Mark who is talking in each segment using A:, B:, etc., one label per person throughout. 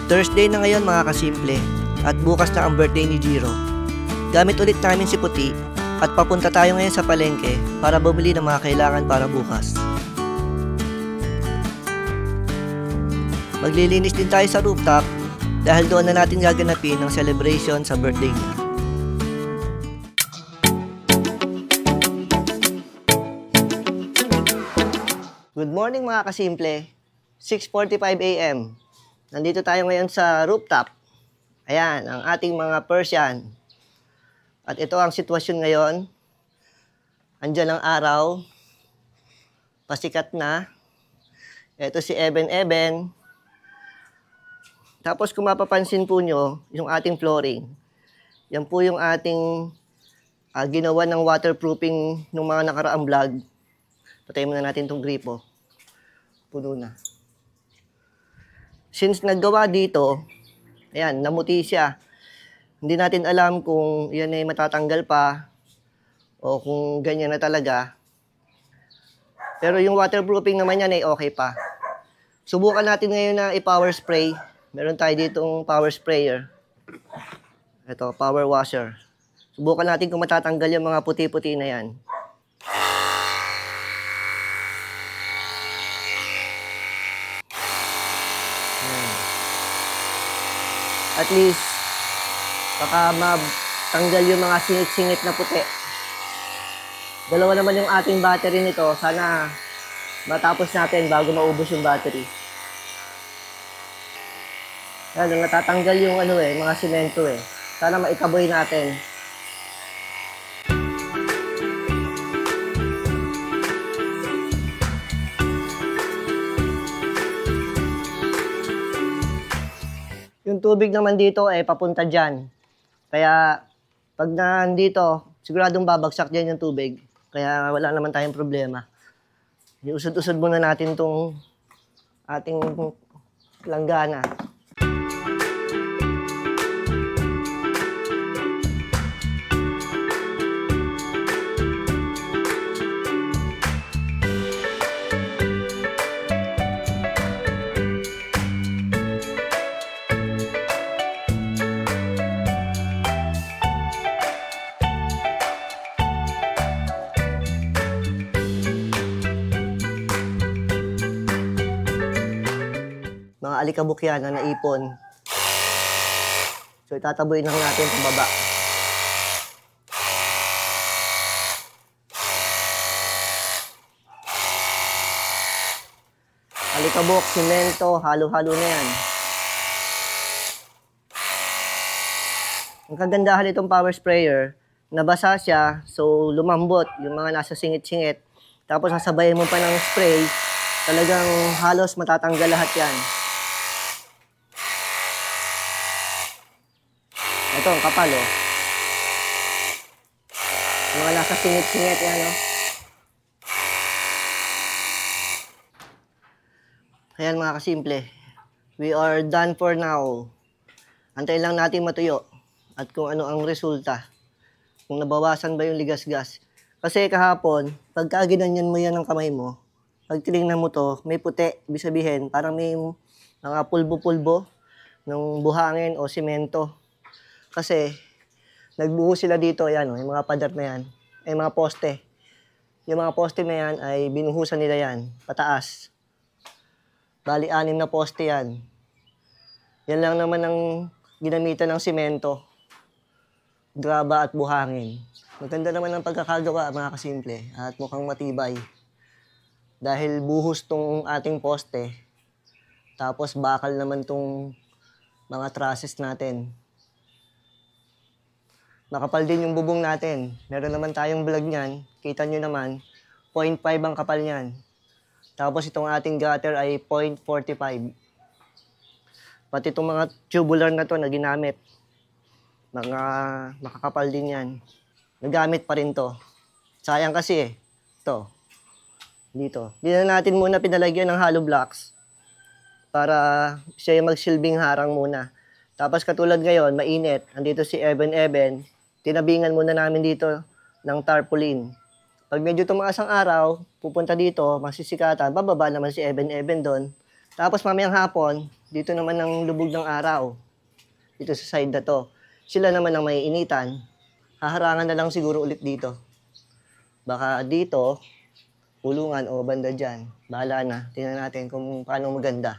A: Thursday na ngayon mga kasimple at bukas na ang birthday ni Jiro. Gamit ulit namin si Puti at papunta tayo ngayon sa palengke para bumili ng mga kailangan para bukas. Maglilinis din tayo sa rooftop dahil doon na natin gaganapin ang celebration sa birthday niya. Good morning mga kasimple, 6:45 AM. Nandito tayo ngayon sa rooftop. Ayan, ang ating mga Persian. At ito ang sitwasyon ngayon. Andyan ang araw. Pasikat na. Ito si Eben. Tapos kung mapapansin po nyo, yung ating flooring. Yan po yung ating ginawa ng waterproofing ng mga nakaraang vlog. Patayin muna natin itong gripo. Puno na. Since naggawa dito, ayan, namuti siya. Hindi natin alam kung yan ay matatanggal pa o kung ganyan na talaga. Pero yung waterproofing naman yan ay okay pa. Subukan natin ngayon na i-power spray. Meron tayo ditong power sprayer. Ito, power washer. Subukan natin kung matatanggal yung mga puti-puti na yan. At least, baka matanggal yung mga singit-singit na puti. Dalawa naman yung ating battery nito. Sana matapos natin bago maubos yung battery. Yan, natatanggal yung mga simento eh. Sana maitaboy natin. Yung tubig naman dito ay papunta dyan. Kaya pag nandito, siguradong babagsak dyan yung tubig. Kaya wala naman tayong problema. Iusod-usod muna natin tong ating langgana. Mga alikabok yan na naipon. So itataboy lang natin pababa. Alikabok, simento, halo-halo na yan. Ang kagandahan itong power sprayer, nabasa siya, so lumambot yung mga nasa singit-singit. Tapos sasabayin mo pa ng spray, talagang halos matatanggal lahat yan. Ito, ang kapal, oh. Mga nasa singit-singit, yan, oh. Ayan, mga kasimple. We are done for now. Antayin lang natin matuyo. At kung ano ang resulta. Kung nabawasan ba yung ligas-gas. Kasi kahapon, pagka ginanyan mo yan ng kamay mo, pag tinignan mo to, may puti. Ibig sabihin, parang may mga pulbo-pulbo ng buhangin o simento. Kasi, nagbuo sila dito, yan, yung mga pader na yan, ay mga poste. Yung mga poste na yan ay binuhusan nila yan, pataas. Bali, 6 na poste yan. Yan lang naman ang ginamitan ng simento, graba at buhangin. Maganda naman ang pagkakagawa, mga kasimple, at mukhang matibay. Dahil buhos tong ating poste, tapos bakal naman tong mga trusses natin. Makapal din yung bubong natin. Meron naman tayong vlog niyan. Kita nyo naman, 0.5 ang kapal niyan. Tapos itong ating gutter ay 0.45. Pati itong mga tubular na to na ginamit. Mga makakapal din yan. Nagamit pa rin to. Sayang kasi eh. Ito. Dito. Dito na natin muna pinalagyan ng hollow blocks. Para siya yung magsilbing harang muna. Tapos katulad ngayon, mainit. Andito si Eben. Tinabingan muna namin dito ng tarpaulin. Pag medyo tumaas ang araw, pupunta dito, masisikatan, bababa naman si Eben doon. Tapos mamayang hapon, dito naman ang lubog ng araw. Dito sa side na to. Sila naman ang may initan. Haharangan na lang siguro ulit dito. Baka dito, pulungan o banda dyan. Bahala na. Tingnan natin kung paano maganda.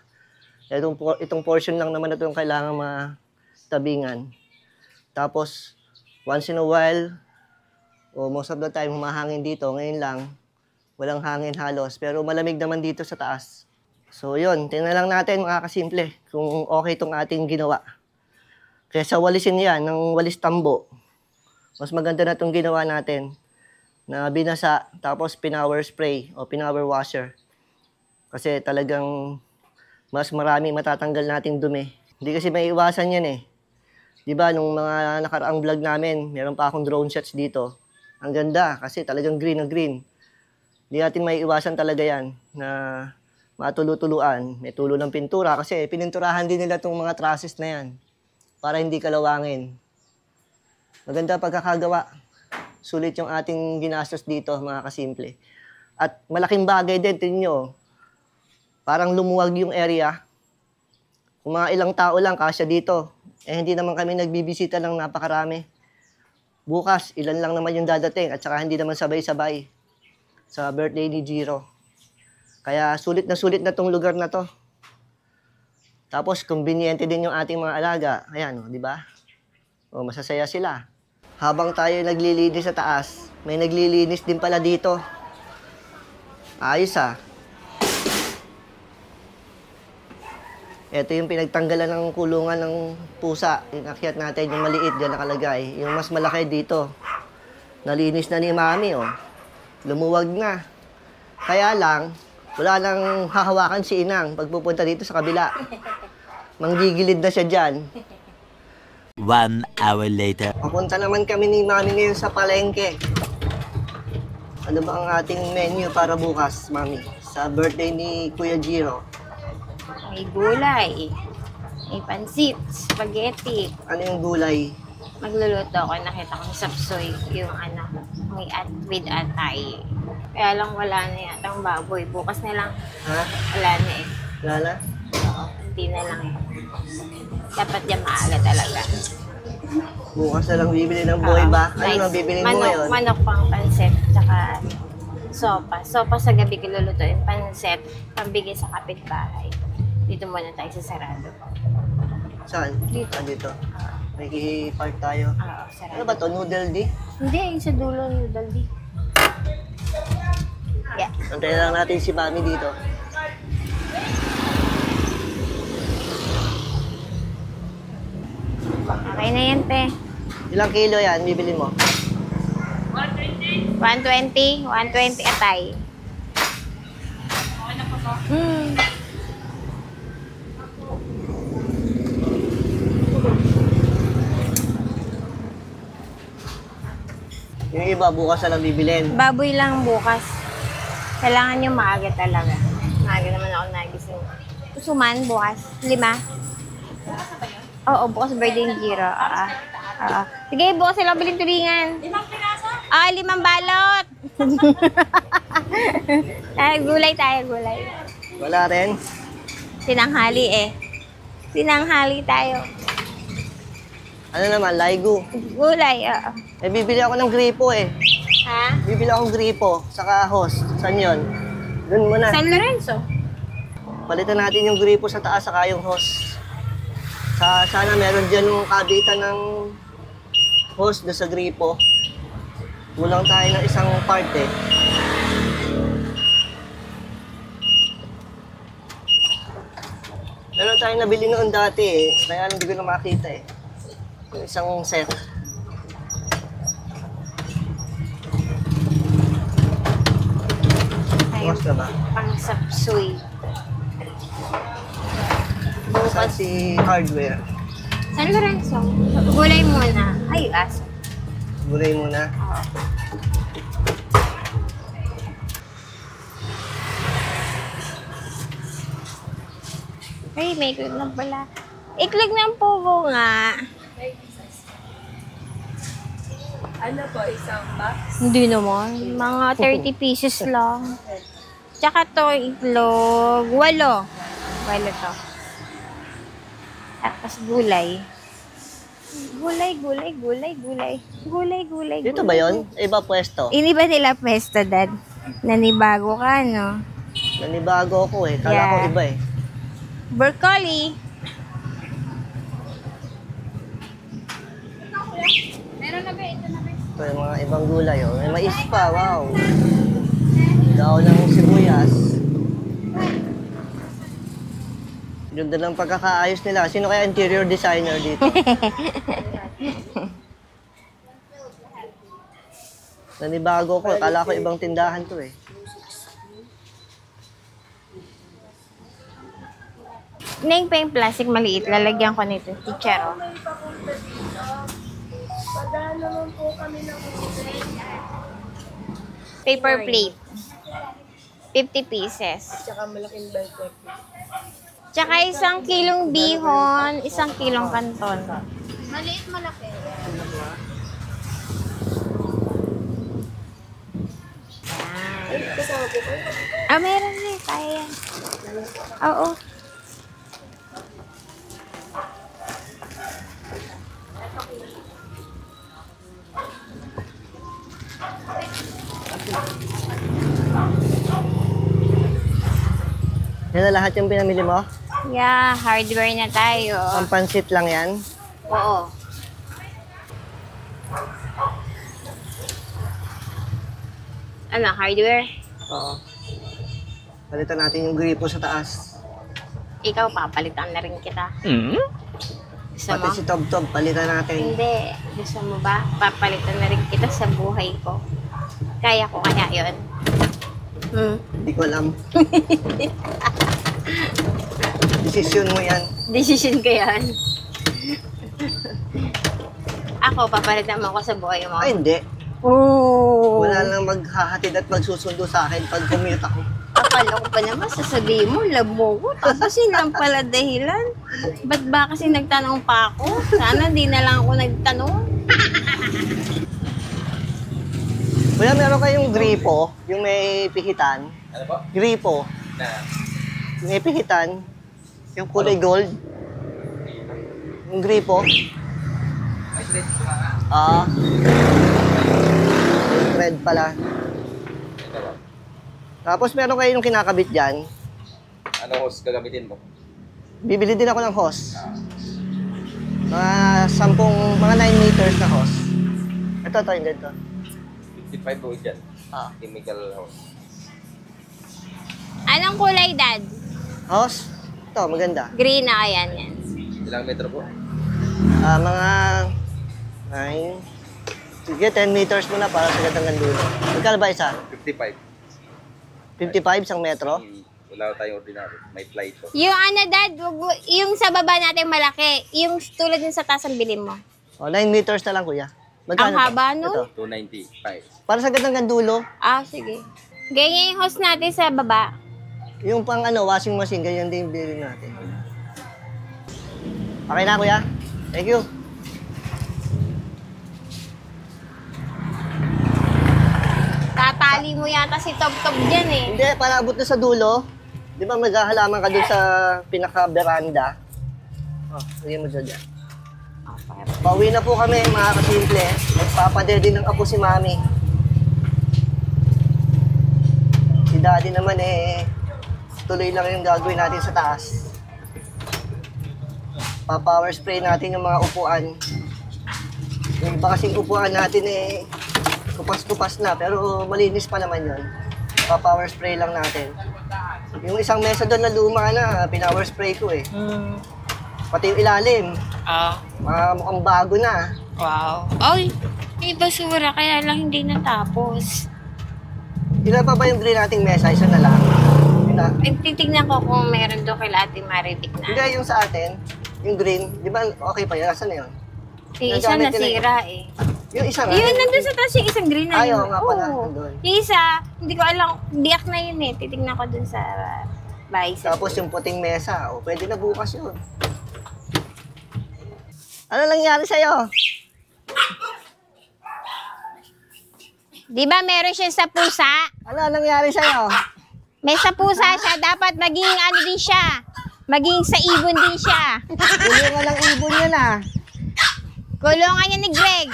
A: Itong portion lang naman na ito yung kailangan matabingan. Tapos, once in a while, o most of the time, humahangin dito. Ngayon lang, walang hangin halos. Pero malamig naman dito sa taas. So, yun. Tingnan lang natin, mga kasimple, kung okay itong ating ginawa. Kesa walisin yan ng walis tambo. Mas maganda na itong ginawa natin na binasa, tapos pinower spray o pinower washer. Kasi talagang mas marami matatanggal nating dumi. Hindi kasi may iwasan yan eh. Diba, nung mga nakaraang vlog namin, meron pa akong drone shots dito. Ang ganda kasi talagang green na green. Hindi natin may iwasan talaga yan na matulutuluan. May tulo ng pintura kasi pininturahan din nila itong mga trusses na yan para hindi kalawangin. Maganda pagkakagawa. Sulit yung ating ginastos dito, mga kasimple. At malaking bagay din, tingin nyo, parang lumuwag yung area. Kung mga ilang tao lang, kasya dito. Hindi naman kami nagbibisita ng napakarami. Bukas, ilan lang naman yung dadating at saka hindi naman sabay-sabay sa birthday ni Jiro. Kaya sulit na tong lugar na to. Tapos, conveniente din yung ating mga alaga. Ayan, di ba? O, masasaya sila. Habang tayo naglilinis sa taas, may naglilinis din pala dito. Ayos ah. Ito yung pinagtanggalan ng kulungan ng pusa. Yung akyat natin, yung maliit, dyan nakalagay. Yung mas malaki dito. Nalinis na ni Mami, oh. Lumuwag na. Kaya lang, wala nang hahawakan si Inang pagpupunta dito sa kabila. Manggigilid na siya dyan.
B: 1 hour later.
A: Papunta naman kami ni Mami ngayon sa palengke. Ano ba ang ating menu para bukas, Mami? Sa birthday ni Kuya Jiro.
C: May gulay, may pansit, spaghetti.
A: Ano yung gulay?
C: Magluluto ako, nakita kong sapsoy, yung may with atay. Kaya lang wala na yata ang baboy. Bukas na lang,
A: Ha?
C: wala na eh.
A: Wala na?
C: Oo, hindi na lang eh. Dapat yan maaga talaga.
A: Bukas na lang bibili ng buhay ba? Ano
C: Nice.
A: na bibili mo ngayon?
C: Manok pang pansit, tsaka sopa. Sopa sa gabi ko lulutuin, pansit, pambigay sa kapitbahay. Dito muna tayo sa sarado.
A: Saan?
C: Dito.
A: Dito. May park tayo.
C: Oo, sarado.
A: Ano ba to? Noodle di?
C: Hindi, yung sa dulo ng daldi. Yeah.
A: Antayin lang natin si Mami dito.
C: Okay na yan, te.
A: Ilang kilo yan bibili mo?
C: 120. 120 atay. Okay na pa ba?
A: Yung iba bukas na lang bibilin.
C: Baboy lang bukas. Kailangan yung maaga talaga. Maaga naman ako nagising. Kusuman bukas. 5. Oo, bukas birthday ni Jiro. Oo. Sige, bukas sila biling tulingan. 5 piraso? 5 balot. Gulay tayo, gulay.
A: Wala rin?
C: Tinanghali eh. Tinanghali tayo.
A: Ano naman? Laigo.
C: Gulay, oo.
A: Bibili ako ng gripo eh.
C: Ha?
A: Bibili akong gripo. Saka hose. Saan yun? Doon muna.
C: San Lorenzo.
A: Palitan natin yung gripo sa taas saka yung hose. Sana meron dyan yung kabitan ng hose doon sa gripo. Kulang tayo ng isang part eh. Meron tayong nabili noon dati eh. Kaya hindi ko na makita eh. Yung isang set. Bukas ka ba?
C: Pang sapsoy.
A: Saan si hardware?
C: San Lorenzo. Gulay muna. Ay, aso.
A: Gulay muna.
C: Oo. Ay, may iklog na pala. Iklog ng pugo nga.
D: Ano po, isang box?
C: Hindi naman. Mga 30 pieces lang. Tsaka to, iklog. 8. Wala to. Tapos gulay. Gulay.
A: Dito ba yun? Iba pwesto.
C: Ini ba nila pwesto, Dad? Nanibago ka, no?
A: Nanibago ako eh. Kala ko
C: Yeah.
A: iba eh.
C: Broccoli.
A: Ito yung mga ibang gulay oh. May mais pa, wow. Daw ng sibuyas. Ganda ng pagkakaayos nila. Sino kaya interior designer dito? Nanibago ko. Kala ko ibang tindahan to eh.
C: Neng pa yung plastic maliit. Lalagyan ko nito. Chicharo.
D: Padaan naman po kami ng
C: Paper plate. 50 pieces.
D: Tsaka malaking bell pepper.
C: Tsaka 1 kilong bihon, 1 kilong kanton.
D: Maliit, malaki. Kasama po kayo?
C: Meron na eh. Kaya yan. Oo.
A: Yan na lahat yung pinamili mo?
C: Yeah, hardware na tayo.
A: Ang pansit lang yan?
C: Oo. Ano, hardware?
A: Oo. Palitan natin yung gripo sa taas.
C: Ikaw, papalitan na rin kita. Gusto mo?
A: Pati si Tob Tob, palitan natin.
C: Hindi. Gusto mo ba? Papalitan na rin kita sa buhay ko. Kaya ko kaya yun.
A: Hindi ko alam. Desisyon mo yan.
C: Decision ko yan. Ako, papalitan mo ako sa buhay mo.
A: Ay, hindi.
C: Oh.
A: Wala nang maghahatid at magsusundo sa akin pag commute ako.
C: Akala ko pa naman, sasabihin mo, love mo ko. Tapos yun lang pala dahilan. Ba't ba kasi nagtanong pa ako? Sana di na lang ako nagtanong.
A: Wala, meron kayong gripo, yung may pihitan.
E: Ano po?
A: Gripo,
E: Na,
A: may pihitan. Yung kulay gold. Yung gripo. Ah. Yung thread pala.
E: ito po.
A: Tapos meron kayong kinakabit dyan.
E: Ano hose gagamitin mo?
A: Bibili din ako ng hose. Mga 9 meters na hose. Ito, hindi ito.
E: 55 po dyan.
A: Ah.
E: Chemical hose.
C: Anong kulay, Dad?
A: Hose? Ito, maganda.
C: Green na yan.
E: Ilang metro po?
A: Mga 9. Sige, 10 meters muna para sa gandang dulo. Magkano ba isa?
E: 55.
A: 55 isang metro?
E: Wala tayong ordinary. May flight po.
C: Yung ano, Dad, yung sa baba natin malaki. Yung tulad yung sa taas ang bilhin mo.
A: O, 9 meters na lang, kuya.
C: Ang
A: to?
C: haba, no?
A: Ito.
E: 295.
A: Para sa gandang dulo,
C: Sige. Ganyan yung host natin sa baba.
A: yung pang washing machine, ganyan din yung bilhin natin. Okay na, kuya? Thank you.
C: Tatali mo yata si Top Top dyan eh.
A: Hindi, para abot na sa dulo. Di ba maghahalaman ka dun sa pinaka-veranda? Oh, lagyan mo dyan. Pauwi na po kami, mga kasimple. Nagpapadede ng apo si Mami. Si Daddy naman tuloy lang yung gagawin natin sa taas. Pa-power spray natin yung mga upuan. Yung iba kasing upuan natin kupas-kupas na, pero malinis pa naman yun. Pa-power spray lang natin. Yung isang mesa doon na luma na, pinower spray ko Pati yung ilalim. Mukhang bago na.
C: Wow. Ay, may basura kaya lang hindi natapos.
A: Ilan pa ba yung green nating mesa? Isa na lang.
C: Titignan ko kung meron doon kay Ate Marivic na.
A: Hindi, yung sa atin, yung green, di ba okay pa yun? Nasaan na yun?
C: Yung isa
A: Nagamit yun
C: nasira eh.
A: Yung isa nga.
C: Yun, nandun sa taas yung isang green na
A: Ayaw
C: yun.
A: nga pala,
C: Oo.
A: nandun.
C: Yung isa, hindi ko alam, biyak na yun eh. Titignan ko dun sa bahay.
A: Tapos yung puting mesa, pwede na bukas yun. Ano nangyari sa'yo?
C: Di ba meron siya sa pusa?
A: Ano nangyari sa'yo?
C: May sa pusa siya, dapat maging ano din siya. Maging sa ibon din siya.
A: Kulungan ng ibon yan ah.
C: Kulungan niya ni Greg.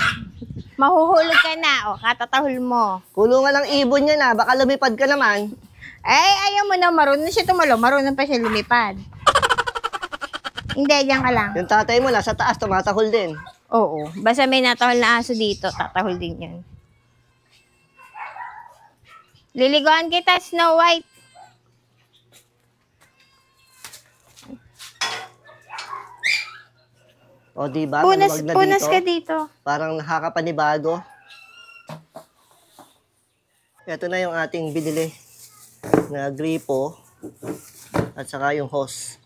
C: Mahuhulog ka na. O, katatahol mo.
A: Kulungan ng ibon yan ah. Baka lumipad ka naman.
C: Ay, ayaw mo na. Marunong siya tumalo. Marunong pa siya lumipad. Hindi, diyan ka lang.
A: Yung tatay mo nasa taas, tumatahol din.
C: Oo. Basta may natahol na aso dito, tatahol din yan. Liligoan kita, Snow White.
A: O diba,
C: Punas,
A: maluwag na
C: punas
A: dito.
C: ka dito.
A: Parang nakakapanibago. Ito na yung ating binili na gripo at saka yung hose.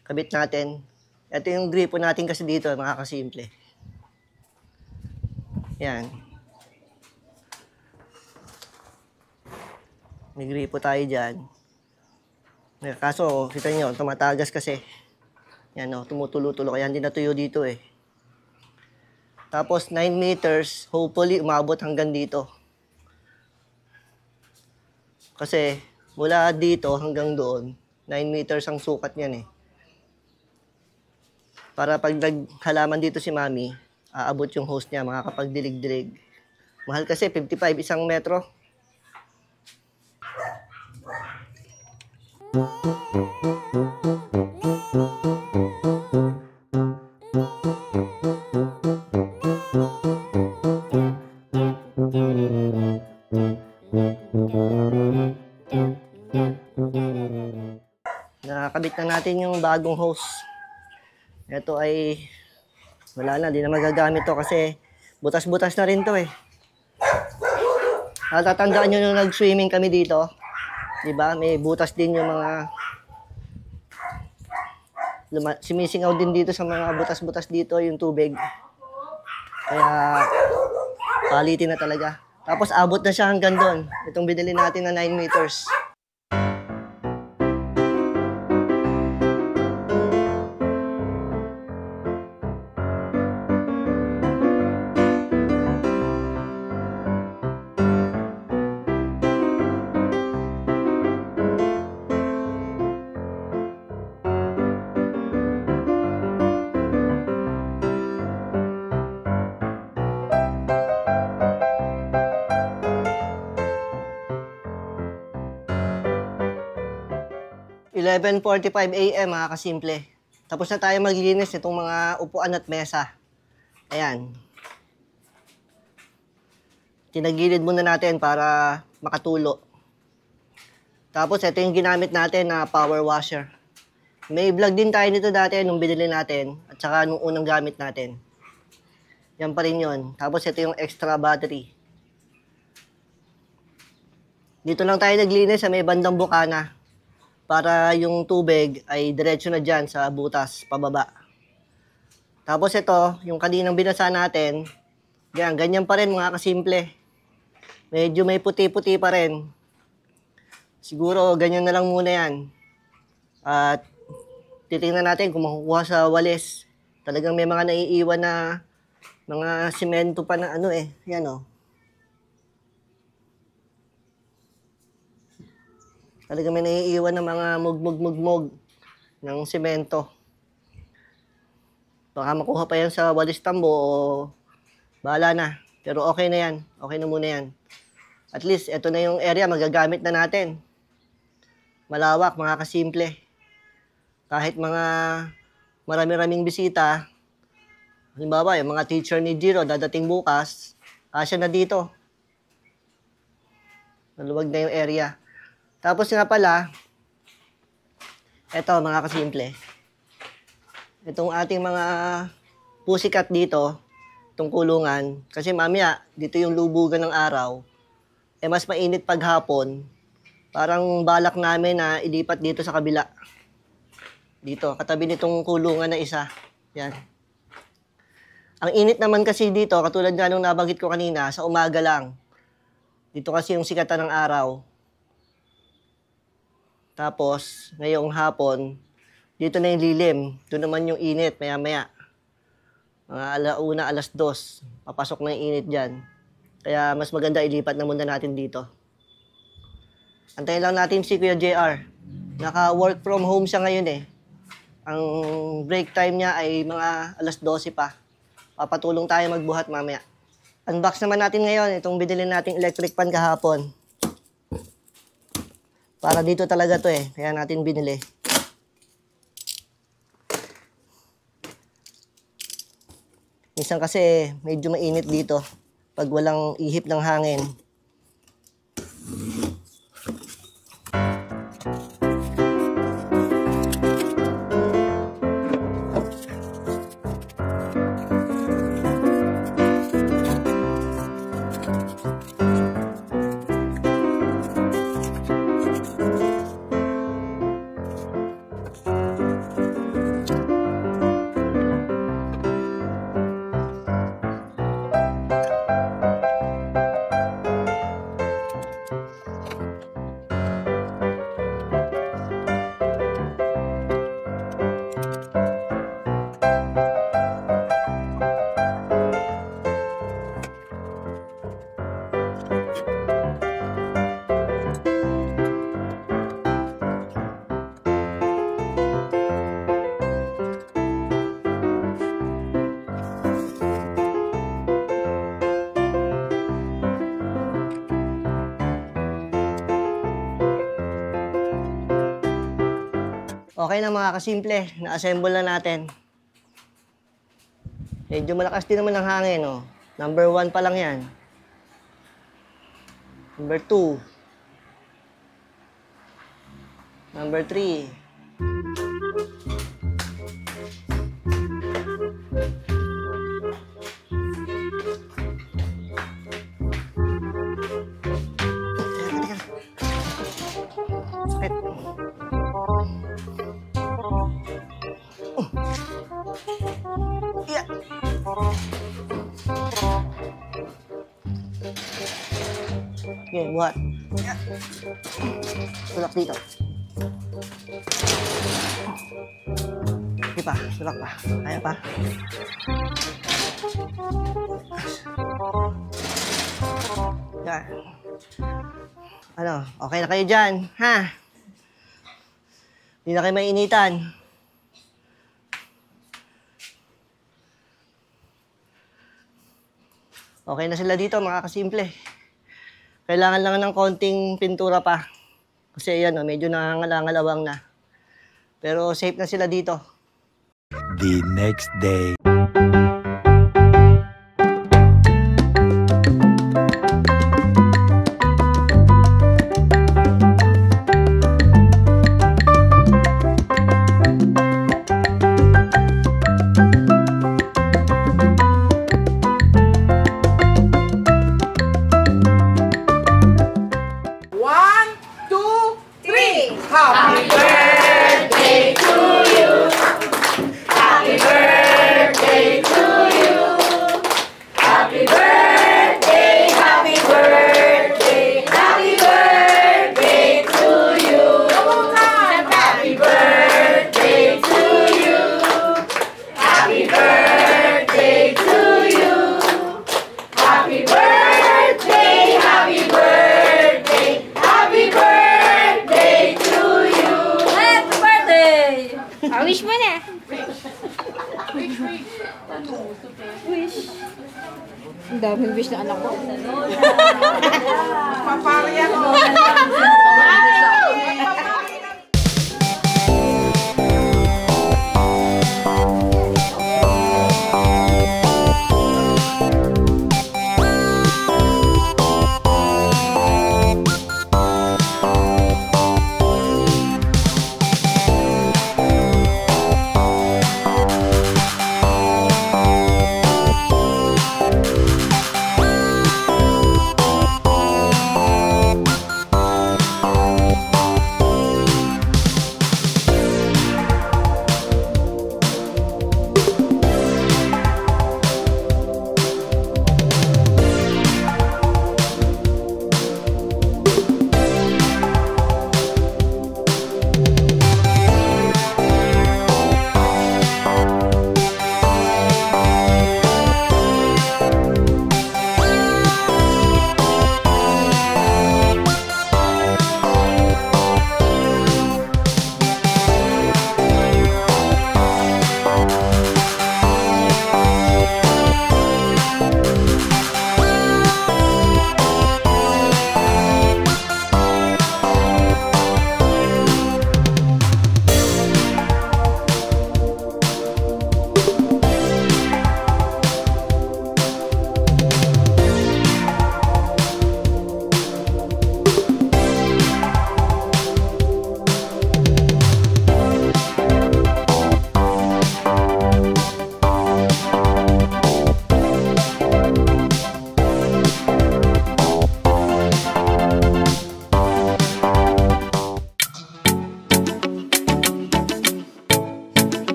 A: Kabit natin. Ito yung gripo natin kasi dito, makakasimple. Yan. May gripo tayo dyan. Kaso, kita nyo, tumatagas kasi. Yan o, tumutulo-tulo. Kaya hindi natuyo dito eh. Tapos, 9 meters. Hopefully, umabot hanggang dito. Kasi, mula dito hanggang doon, 9 meters ang sukat niyan eh. Para pag naghalaman dito si Mami, aabot yung hose niya, makakapagdilig-dilig. Mahal kasi, 55 isang metro. Nakakabit na natin yung bagong hose. Ito ay wala na, di na magagamit to kasi butas-butas na rin to eh. Natatandaan nyo nung nag-swimming kami dito, di ba? May butas din yung mga sumisingaw din dito sa mga butas-butas dito yung tubig. Kaya palitin na talaga. Tapos abot na siya hanggang doon. Itong binili natin na 9 meters. .45 AM mga kasimple. Tapos na tayo maglinis itong mga upuan at mesa. Ayan. Tinagilid muna natin para makatulo. Tapos ito yung ginamit natin na power washer. May vlog din tayo nito dati nung binili natin at saka nung unang gamit natin. Yan pa rin yun. Tapos ito yung extra battery. Dito lang tayo naglinis sa may bandang bukana. Para yung tubig ay diretso na dyan sa butas, pababa. Tapos ito, yung kaninang binasa natin, yan, ganyan pa rin mga kasimple. Medyo may puti-puti pa rin. Siguro ganyan na lang muna yan. At titingnan natin kung makukuha sa walis. Talagang may mga naiiwan na mga simento pa na ano eh. Yan o. Talaga may naiiwan ng mga mugmug ng semento. Baka makuha pa yan sa walis tambo o bahala na. Pero okay na yan. Okay na muna yan. At least, ito na yung area magagamit na natin. Malawak, mga kasimple. Kahit mga marami-raming bisita, halimbawa, yung mga teacher ni Jiro dadating bukas, kasya na dito. Maluwag na yung area. Tapos nga pala, eto mga kasimple, itong ating mga pusikat dito, itong kulungan, kasi mamaya, dito yung lubugan ng araw, mas mainit paghapon, parang balak namin na ilipat dito sa kabila. Dito, katabi nitong kulungan na isa. Yan. Ang init naman kasi dito, katulad nga nung nabanggit ko kanina, sa umaga lang. Dito kasi yung sikatan ng araw. Tapos, ngayong hapon, dito na yung lilim. Doon naman yung init, maya-maya. Mga alauna, 2:00, papasok na yung init dyan. Kaya mas maganda ilipat na muna natin dito. Antayin lang natin si Kuya JR. Naka-work from home siya ngayon eh. Ang break time niya ay mga alas 12 pa. Papatulong tayo magbuhat mamaya. Unbox naman natin ngayon itong binili nating electric fan kahapon. Para dito talaga to eh, kaya natin binili. Minsan kasi medyo mainit dito pag walang ihip ng hangin. Okay na mga kasimple, na-assemble na natin. Medyo malakas din naman ang hangin, oh. Number 1 pa lang yan. Number 2. Number 3. Sakit. Yeah. Okay, buhat. Yeah. Tulak dito. Okay pa, tulak pa. Kaya pa. Yan. Ano, okay na kayo dyan, ha? Hindi na kayo mainitan. Okay na sila dito, mga kasimple. Kailangan lang ng konting pintura pa. Kasi yan, medyo nangangalangalawang na. Pero safe na sila dito.
B: The next day.
C: Wish mo na. Wish. Ang daming wish na anak ko.
F: Paparya ko.